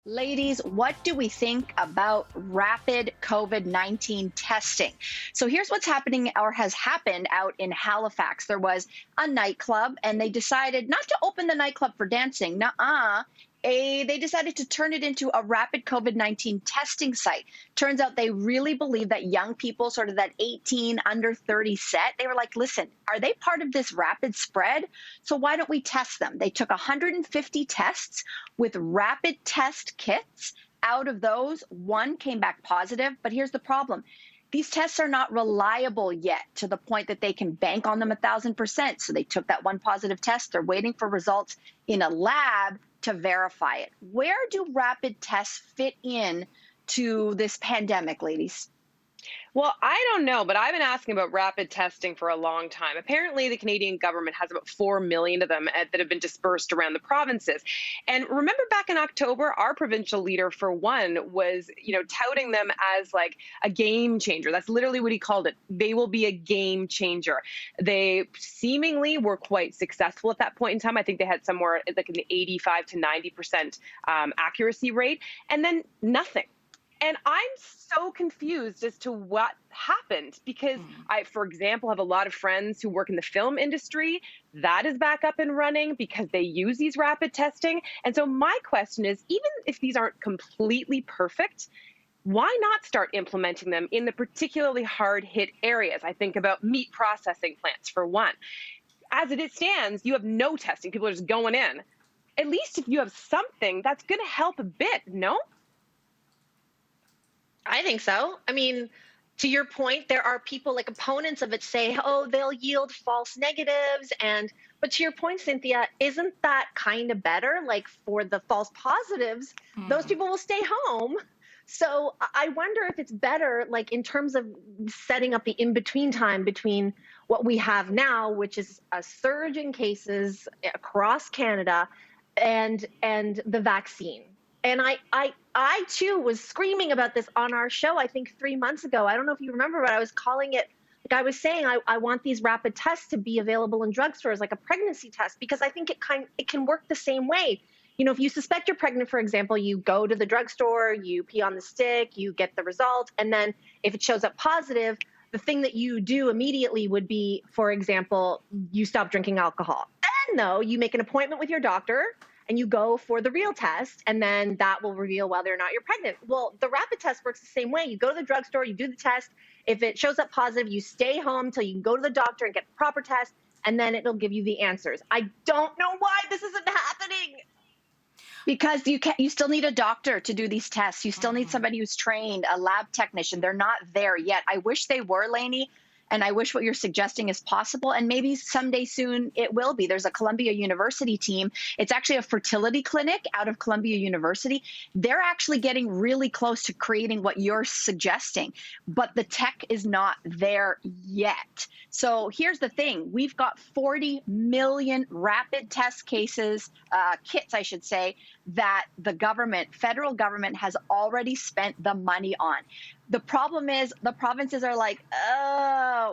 Ladies, what do we think about rapid COVID-19 testing? So here's what's happening or has happened out in Halifax. There was a nightclub and they decided not to open the nightclub for dancing. Nuh-uh. They decided to turn it into a rapid COVID-19 testing site. Turns out they really believe that young people, sort of that 18 under 30 set, they were like, listen, are they part of this rapid spread? So why don't we test them? They took 150 tests with rapid test kits. Out of those, one came back positive. But here's the problem. These tests are not reliable yet to the point that they can bank on them 1,000%. So they took that one positive test. They're waiting for results in a lab to verify it. Where do rapid tests fit in to this pandemic, ladies? Well, I don't know, but I've been asking about rapid testing for a long time. Apparently, the Canadian government has about 4 million of them that have been dispersed around the provinces. And remember back in October, our provincial leader, for one, was, touting them as like a game changer. That's literally what he called it. They will be a game changer. They seemingly were quite successful at that point in time. I think they had somewhere like an 85 to 90% accuracy rate, and then nothing. And I'm so confused as to what happened because I, for example, have a lot of friends who work in the film industry. That is back up and running because they use these rapid testing. And so my question is, even if these aren't completely perfect, why not start implementing them in the particularly hard hit areas? I think about meat processing plants, for one. As it stands, you have no testing. People are just going in. At least if you have something, that's going to help a bit, no? I think so. I mean, to your point, there are people like opponents of it say, oh, they'll yield false negatives. But to your point, Cynthia, isn't that kind of better? Like for the false positives, those people will stay home. So I wonder if it's better, like in terms of setting up the in-between time between what we have now, which is a surge in cases across Canada, and the vaccine. And I too was screaming about this on our show, I think 3 months ago. I don't know if you remember, but I was calling it, like I was saying, I want these rapid tests to be available in drugstores, like a pregnancy test, because I think it can work the same way. If you suspect you're pregnant, for example, you go to the drugstore, you pee on the stick, you get the result. And then if it shows up positive, the thing that you do immediately would be, for example, you stop drinking alcohol. And though you make an appointment with your doctor, and you go for the real test, and then that will reveal whether or not you're pregnant. Well, the rapid test works the same way. You go to the drugstore, you do the test. If it shows up positive, you stay home till you can go to the doctor and get the proper test, and then it'll give you the answers. I don't know why this isn't happening. Because you still need a doctor to do these tests. You still need somebody who's trained, a lab technician. They're not there yet. I wish they were, Lainey. And I wish what you're suggesting is possible. And maybe someday soon it will be. There's a Columbia University team. It's actually a fertility clinic out of Columbia University. They're actually getting really close to creating what you're suggesting, but the tech is not there yet. So here's the thing. We've got 40 million rapid test cases, kits, I should say, that the government, federal government, has already spent the money on. The problem is the provinces are like,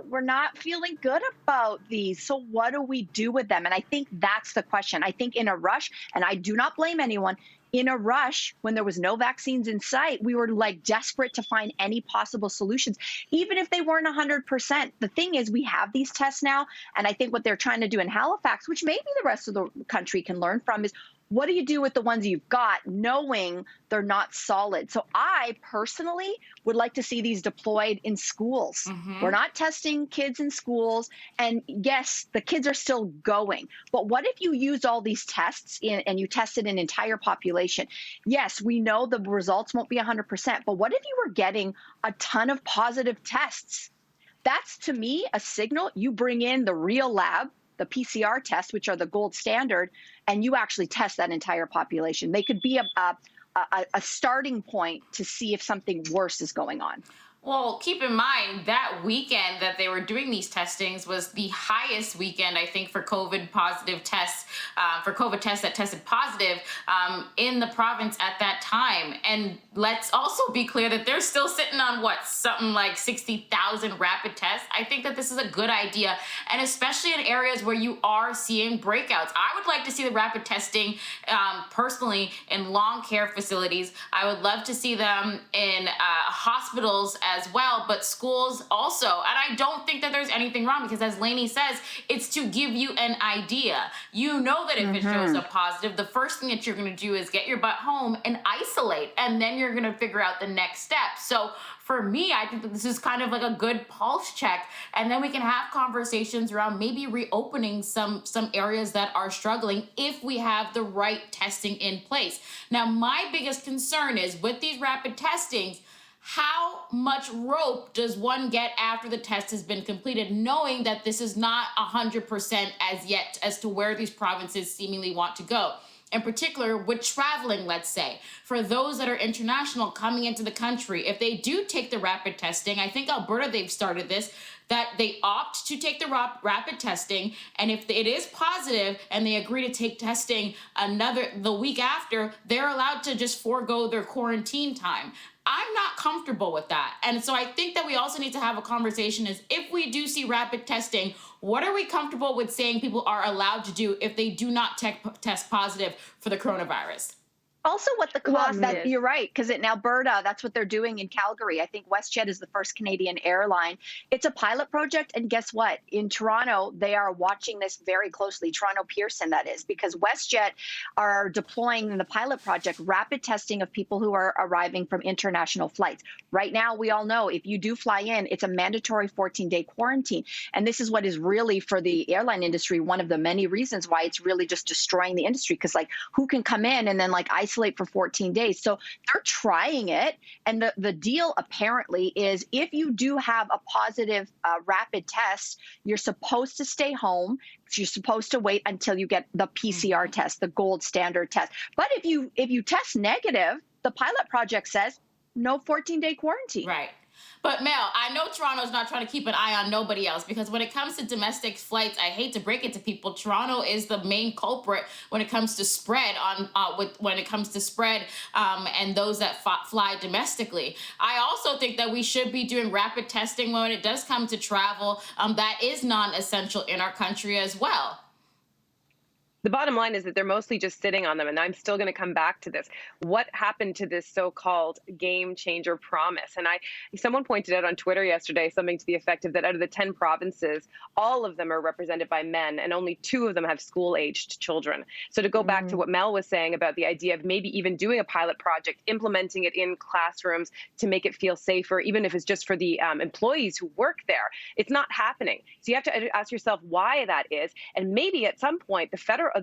we're not feeling good about these. So what do we do with them? And I think that's the question. I think in a rush, and I do not blame anyone, in a rush, when there was no vaccines in sight, we were like desperate to find any possible solutions, even if they weren't 100%. The thing is, we have these tests now. And I think what they're trying to do in Halifax, which maybe the rest of the country can learn from, is what do you do with the ones you've got, knowing they're not solid? So I personally would like to see these deployed in schools. We're not testing kids in schools. And yes, the kids are still going. But what if you used all these tests and you tested an entire population? Yes, we know the results won't be 100%. But what if you were getting a ton of positive tests? That's, to me, a signal. You bring in the real lab, the PCR tests, which are the gold standard, and you actually test that entire population. They could be a starting point to see if something worse is going on. Well, keep in mind that weekend that they were doing these testings was the highest weekend, I think, for COVID positive tests, for COVID tests that tested positive in the province at that time. And let's also be clear that they're still sitting on what, something like 60,000 rapid tests. I think that this is a good idea, and especially in areas where you are seeing breakouts. I would like to see the rapid testing personally in long care facilities. I would love to see them in hospitals as well, but schools also. And I don't think that there's anything wrong, because as Lainey says, it's to give you an idea. You know that if it shows up positive, the first thing that you're going to do is get your butt home and isolate, and then you're going to figure out the next step. So for me, I think that this is kind of like a good pulse check, and then we can have conversations around maybe reopening some areas that are struggling if we have the right testing in place. Now, my biggest concern is with these rapid testings, how much rope does one get after the test has been completed, knowing that this is not 100% as yet as to where these provinces seemingly want to go? In particular, with traveling, let's say, for those that are international coming into the country, if they do take the rapid testing, I think Alberta, they've started this, that they opt to take the rapid testing, and if it is positive and they agree to take testing the week after, they're allowed to just forego their quarantine time. I'm not comfortable with that. And so I think that we also need to have a conversation is, if we do see rapid testing, what are we comfortable with saying people are allowed to do if they do not test positive for the coronavirus? Also, what the cost is. You're right, because in Alberta, that's what they're doing in Calgary. I think WestJet is the first Canadian airline. It's a pilot project, and guess what? In Toronto, they are watching this very closely. Toronto Pearson, that is, because WestJet are deploying in the pilot project rapid testing of people who are arriving from international flights. Right now, we all know if you do fly in, it's a mandatory 14-day quarantine. And this is what is really, for the airline industry, one of the many reasons why it's really just destroying the industry, because who can come in and then isolate for 14 days. So they're trying it. And the deal apparently is, if you do have a positive rapid test, you're supposed to stay home. You're supposed to wait until you get the PCR test, the gold standard test. But if you test negative, the pilot project says no 14-day quarantine. Right. But Mel, I know Toronto's not trying to keep an eye on nobody else, because when it comes to domestic flights, I hate to break it to people, Toronto is the main culprit when it comes to spread and those that fly domestically. I also think that we should be doing rapid testing when it does come to travel that is non-essential in our country as well. The bottom line is that they're mostly just sitting on them, and I'm still going to come back to this. What happened to this so-called game changer promise? And someone pointed out on Twitter yesterday something to the effect of that out of the 10 provinces, all of them are represented by men, and only 2 of them have school-aged children. So to go back to what Mel was saying about the idea of maybe even doing a pilot project, implementing it in classrooms to make it feel safer, even if it's just for the employees who work there, it's not happening. So you have to ask yourself why that is, and maybe at some point the federal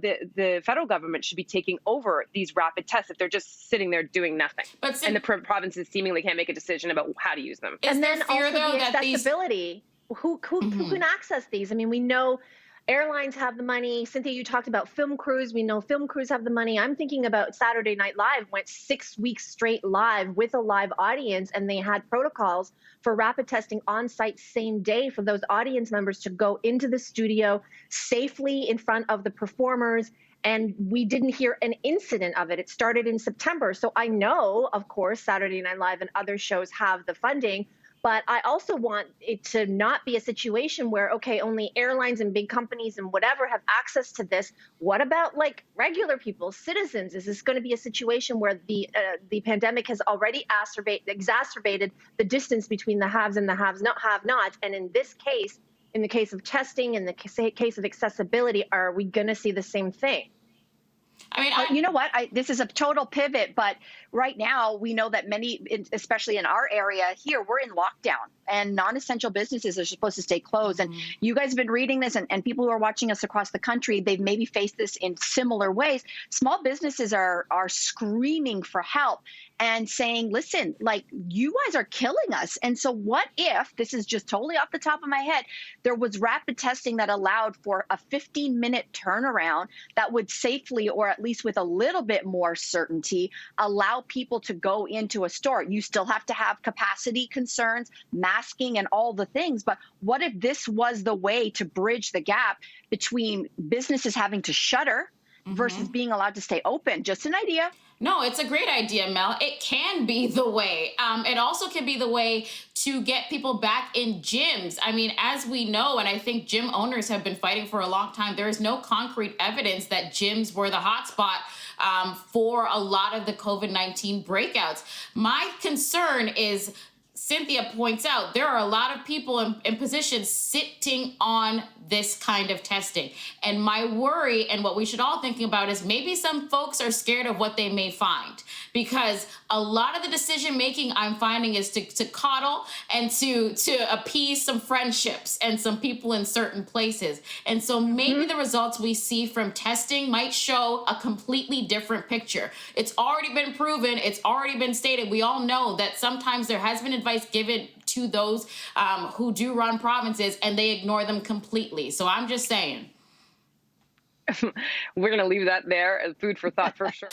government should be taking over these rapid tests if they're just sitting there doing nothing. And the provinces seemingly can't make a decision about how to use them. And then also the accessibility. Who can access these? I mean, we know airlines have the money. Cynthia, you talked about film crews. We know film crews have the money. I'm thinking about Saturday Night Live went 6 weeks straight live with a live audience, and they had protocols for rapid testing on site same day for those audience members to go into the studio safely in front of the performers. And we didn't hear an incident of it. It started in September. So I know, of course, Saturday Night Live and other shows have the funding, but I also want it to not be a situation where, okay, only airlines and big companies and whatever have access to this. What about regular people, citizens? Is this going to be a situation where the pandemic has already exacerbated the distance between the haves and the have-nots? And in this case, in the case of testing, in the case of accessibility, are we going to see the same thing? I mean, you know what? This is a total pivot, but right now we know that many, especially in our area here, we're in lockdown, and non-essential businesses are supposed to stay closed. And you guys have been reading this, and people who are watching us across the country, they've maybe faced this in similar ways. Small businesses are screaming for help and saying, listen, you guys are killing us. And so what if, this is just totally off the top of my head, there was rapid testing that allowed for a 15-minute turnaround that would safely, or at at least with a little bit more certainty, allow people to go into a store. You still have to have capacity concerns, masking, and all the things. But what if this was the way to bridge the gap between businesses having to shutter versus being allowed to stay open? Just an idea. No, it's a great idea, Mel. It can be the way. It also can be the way to get people back in gyms. I mean, as we know, and I think gym owners have been fighting for a long time, there is no concrete evidence that gyms were the hotspot for a lot of the COVID-19 breakouts. My concern is, Cynthia points out, there are a lot of people in positions sitting on this kind of testing. And my worry, and what we should all thinking about, is maybe some folks are scared of what they may find, because a lot of the decision making I'm finding is to coddle and to appease some friendships and some people in certain places. And so maybe the results we see from testing might show a completely different picture. It's already been proven, it's already been stated. We all know that sometimes there has been advice given to those who do run provinces, and they ignore them completely. So I'm just saying. We're going to leave that there as food for thought for sure.